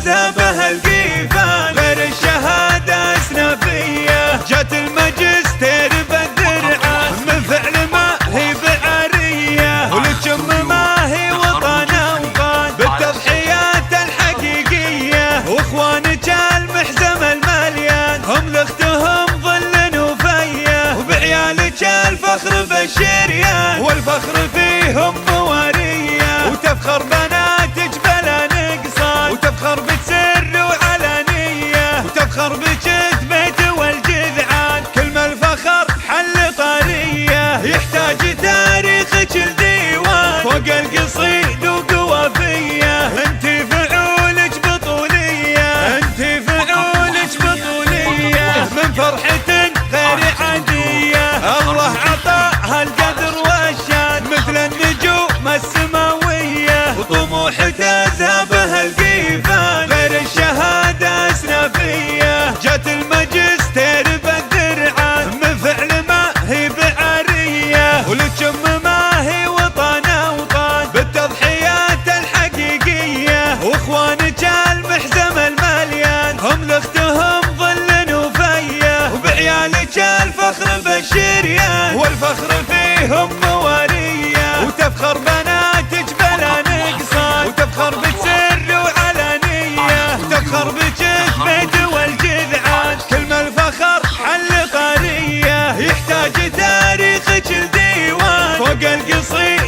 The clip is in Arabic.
تذهبها القيفان، غير الشهادة اسنافية جات الماجستير بالدرعة، من فعل ما هي بعارية ولتشم ما هي وطن وطن بالتضحيات الحقيقية، واخوانك المحزم المليان هم لاختهم ظل وفية، وبعيالك الفخر بالشريان والفخر فيهم موارية، وتفخر بناتك بلا نقصان وتفخر بسر وعلانية، وتفخر بجد بيت والجذعان كل ما الفخر حل طارية، يحتاج تاريخك الديوان فوق القصيد وقوافية، انتي فعولك بطولية انتي فعولك بطولية، من فرحة غير عادية الله عطاها القدر والشان مثل النجوم السماوية، وطموح تذهبها القيفان، غير الشهادة اسنافية جات الماجستير بالدرعة، من فعل ما هي بعارية ولتشم ما هي وطن وطن بالتضحيات الحقيقية، واخوانك المحزم المليان هم لاختهم ظل وفية، وبعيالك الفخر بالشريان والفخر فيهم موارية، وتفخر بناتك بلا نقصان وتفخر بسر وعلانية، وتفخر بجد بيت والجذعان كل ما الفخر حل طارية، يحتاج تاريخك الديوان فوق القصيد